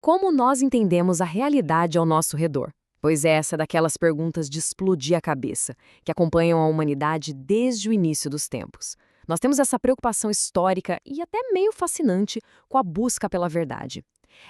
Como nós entendemos a realidade ao nosso redor? Pois essa é daquelas perguntas de explodir a cabeça, que acompanham a humanidade desde o início dos tempos. Nós temos essa preocupação histórica e até meio fascinante com a busca pela verdade.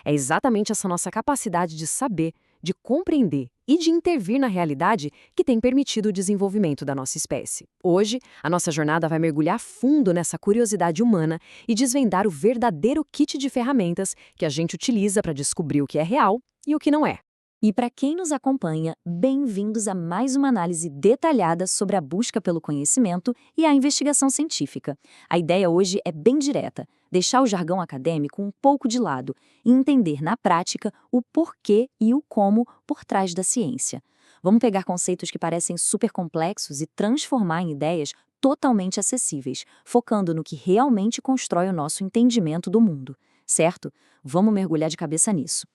É exatamente essa nossa capacidade de saber, de compreender e de intervir na realidade que tem permitido o desenvolvimento da nossa espécie. Hoje, a nossa jornada vai mergulhar fundo nessa curiosidade humana e desvendar o verdadeiro kit de ferramentas que a gente utiliza para descobrir o que é real e o que não é. E para quem nos acompanha, bem-vindos a mais uma análise detalhada sobre a busca pelo conhecimento e a investigação científica. A ideia hoje é bem direta: deixar o jargão acadêmico um pouco de lado e entender na prática o porquê e o como por trás da ciência. Vamos pegar conceitos que parecem super complexos e transformar em ideias totalmente acessíveis, focando no que realmente constrói o nosso entendimento do mundo, certo? Vamos mergulhar de cabeça nisso.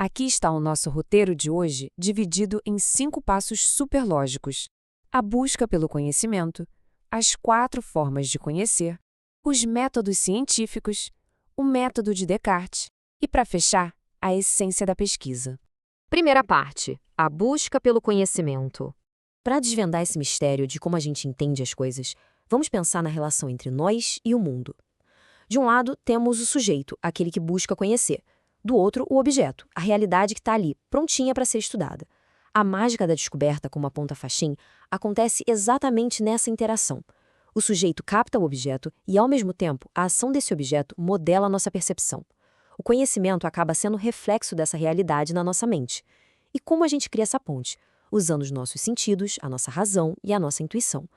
Aqui está o nosso roteiro de hoje, dividido em 5 passos superlógicos: a busca pelo conhecimento, as 4 formas de conhecer, os métodos científicos, o método de Descartes e, para fechar, a essência da pesquisa. Primeira parte: a busca pelo conhecimento. Para desvendar esse mistério de como a gente entende as coisas, vamos pensar na relação entre nós e o mundo. De um lado, temos o sujeito, aquele que busca conhecer. Do outro, o objeto, a realidade que está ali, prontinha para ser estudada. A mágica da descoberta, como aponta Fachin, acontece exatamente nessa interação. O sujeito capta o objeto e, ao mesmo tempo, a ação desse objeto modela a nossa percepção. O conhecimento acaba sendo reflexo dessa realidade na nossa mente. E como a gente cria essa ponte? Usando os nossos sentidos, a nossa razão e a nossa intuição.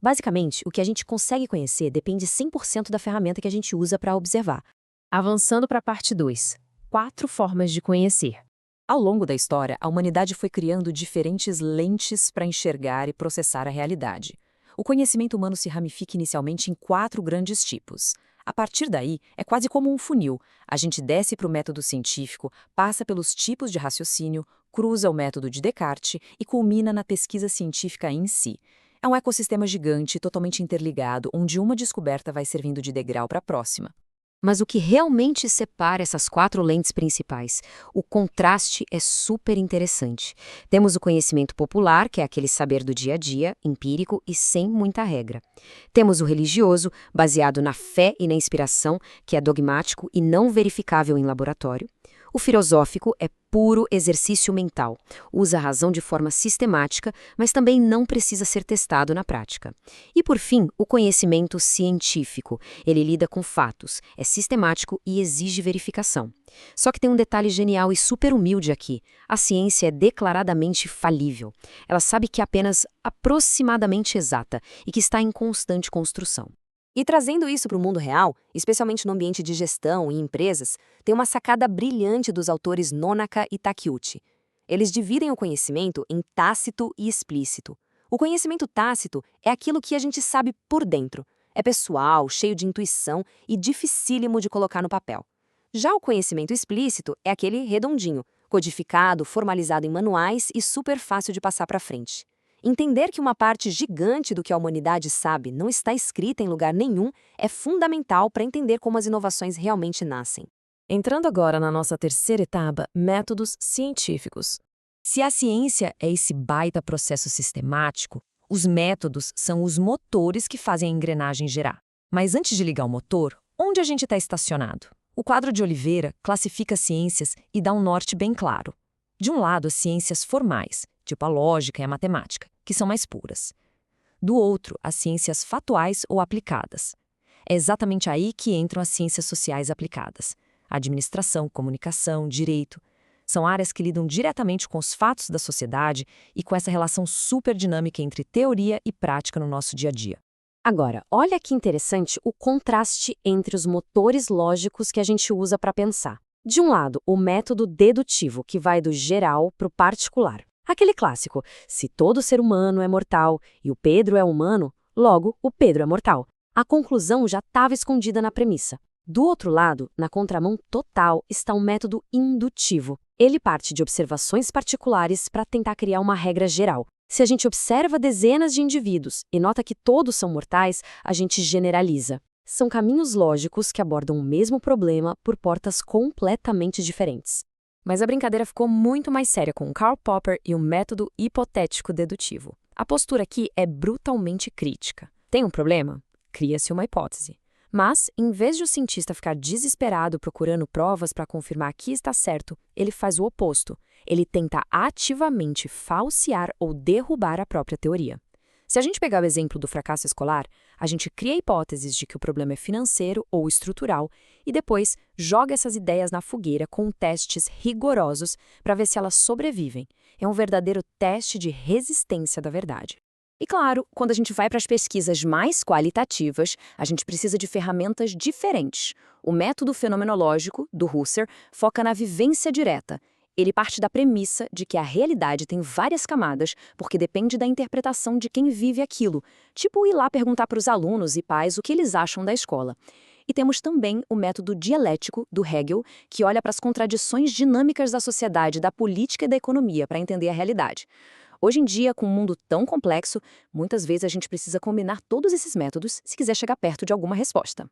Basicamente, o que a gente consegue conhecer depende 100% da ferramenta que a gente usa para observar. Avançando para a parte 2. 4 formas de conhecer. Ao longo da história, a humanidade foi criando diferentes lentes para enxergar e processar a realidade. O conhecimento humano se ramifica inicialmente em 4 grandes tipos. A partir daí, é quase como um funil. A gente desce para o método científico, passa pelos tipos de raciocínio, cruza o método de Descartes e culmina na pesquisa científica em si. É um ecossistema gigante, totalmente interligado, onde uma descoberta vai servindo de degrau para a próxima. Mas o que realmente separa essas 4 lentes principais? O contraste é super interessante. Temos o conhecimento popular, que é aquele saber do dia a dia, empírico e sem muita regra. Temos o religioso, baseado na fé e na inspiração, que é dogmático e não verificável em laboratório. O filosófico é puro exercício mental, usa a razão de forma sistemática, mas também não precisa ser testado na prática. E, por fim, o conhecimento científico. Ele lida com fatos, é sistemático e exige verificação. Só que tem um detalhe genial e super humilde aqui: a ciência é declaradamente falível. Ela sabe que é apenas aproximadamente exata e que está em constante construção. E trazendo isso para o mundo real, especialmente no ambiente de gestão e empresas, tem uma sacada brilhante dos autores Nonaka e Takeuchi. Eles dividem o conhecimento em tácito e explícito. O conhecimento tácito é aquilo que a gente sabe por dentro. É pessoal, cheio de intuição e dificílimo de colocar no papel. Já o conhecimento explícito é aquele redondinho, codificado, formalizado em manuais e super fácil de passar para frente. Entender que uma parte gigante do que a humanidade sabe não está escrita em lugar nenhum é fundamental para entender como as inovações realmente nascem. Entrando agora na nossa terceira etapa, métodos científicos. Se a ciência é esse baita processo sistemático, os métodos são os motores que fazem a engrenagem girar. Mas antes de ligar o motor, onde a gente está estacionado? O quadro de Oliveira classifica as ciências e dá um norte bem claro. De um lado, as ciências formais, tipo a lógica e a matemática, que são mais puras. Do outro, as ciências fatuais ou aplicadas. É exatamente aí que entram as ciências sociais aplicadas. Administração, comunicação, direito. São áreas que lidam diretamente com os fatos da sociedade e com essa relação super dinâmica entre teoria e prática no nosso dia a dia. Agora, olha que interessante o contraste entre os motores lógicos que a gente usa para pensar. De um lado, o método dedutivo, que vai do geral para o particular. Aquele clássico: se todo ser humano é mortal e o Pedro é humano, logo o Pedro é mortal. A conclusão já estava escondida na premissa. Do outro lado, na contramão total, está um método indutivo. Ele parte de observações particulares para tentar criar uma regra geral. Se a gente observa dezenas de indivíduos e nota que todos são mortais, a gente generaliza. São caminhos lógicos que abordam o mesmo problema por portas completamente diferentes. Mas a brincadeira ficou muito mais séria com o Karl Popper e o método hipotético dedutivo. A postura aqui é brutalmente crítica. Tem um problema? Cria-se uma hipótese. Mas, em vez de o cientista ficar desesperado procurando provas para confirmar que está certo, ele faz o oposto. Ele tenta ativamente falsear ou derrubar a própria teoria. Se a gente pegar o exemplo do fracasso escolar, a gente cria hipóteses de que o problema é financeiro ou estrutural e depois joga essas ideias na fogueira com testes rigorosos para ver se elas sobrevivem. É um verdadeiro teste de resistência da verdade. E claro, quando a gente vai para as pesquisas mais qualitativas, a gente precisa de ferramentas diferentes. O método fenomenológico, do Husserl, foca na vivência direta. Ele parte da premissa de que a realidade tem várias camadas, porque depende da interpretação de quem vive aquilo, tipo ir lá perguntar para os alunos e pais o que eles acham da escola. E temos também o método dialético, do Hegel, que olha para as contradições dinâmicas da sociedade, da política e da economia para entender a realidade. Hoje em dia, com um mundo tão complexo, muitas vezes a gente precisa combinar todos esses métodos se quiser chegar perto de alguma resposta.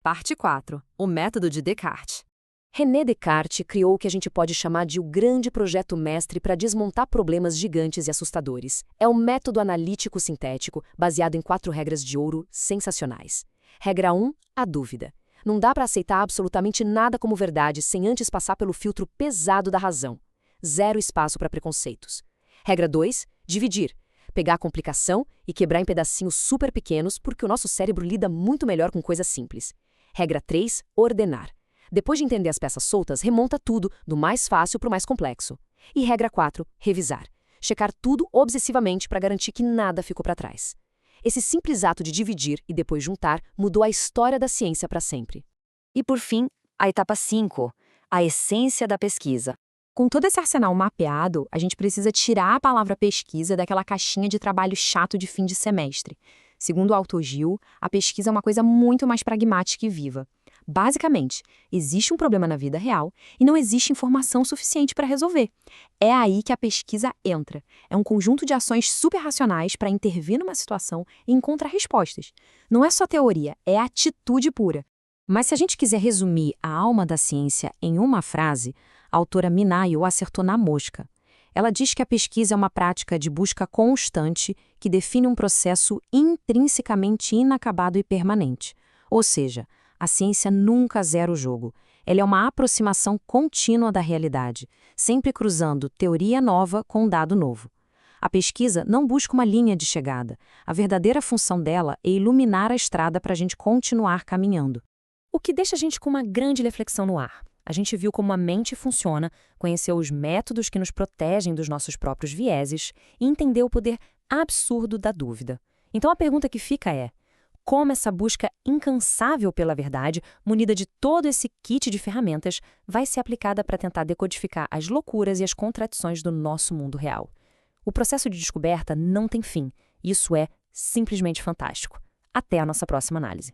Parte 4. O método de Descartes. René Descartes criou o que a gente pode chamar de o grande projeto mestre para desmontar problemas gigantes e assustadores. É um método analítico sintético baseado em 4 regras de ouro sensacionais. Regra 1, a dúvida. Não dá para aceitar absolutamente nada como verdade sem antes passar pelo filtro pesado da razão. 0 espaço para preconceitos. Regra 2, dividir. Pegar a complicação e quebrar em pedacinhos super pequenos porque o nosso cérebro lida muito melhor com coisas simples. Regra 3, ordenar. Depois de entender as peças soltas, remonta tudo, do mais fácil para o mais complexo. E regra 4, revisar. Checar tudo obsessivamente para garantir que nada ficou para trás. Esse simples ato de dividir e depois juntar mudou a história da ciência para sempre. E por fim, a etapa 5, a essência da pesquisa. Com todo esse arsenal mapeado, a gente precisa tirar a palavra pesquisa daquela caixinha de trabalho chato de fim de semestre. Segundo o autor Gil, a pesquisa é uma coisa muito mais pragmática e viva. Basicamente, existe um problema na vida real e não existe informação suficiente para resolver. É aí que a pesquisa entra. É um conjunto de ações super racionais para intervir numa situação e encontrar respostas. Não é só teoria, é atitude pura. Mas se a gente quiser resumir a alma da ciência em uma frase, a autora Minayo acertou na mosca. Ela diz que a pesquisa é uma prática de busca constante que define um processo intrinsecamente inacabado e permanente. Ou seja, a ciência nunca zera o jogo. Ela é uma aproximação contínua da realidade, sempre cruzando teoria nova com dado novo. A pesquisa não busca uma linha de chegada. A verdadeira função dela é iluminar a estrada para a gente continuar caminhando. O que deixa a gente com uma grande reflexão no ar. A gente viu como a mente funciona, conheceu os métodos que nos protegem dos nossos próprios vieses e entendeu o poder absurdo da dúvida. Então a pergunta que fica é: como essa busca incansável pela verdade, munida de todo esse kit de ferramentas, vai ser aplicada para tentar decodificar as loucuras e as contradições do nosso mundo real? O processo de descoberta não tem fim. Isso é simplesmente fantástico. Até a nossa próxima análise.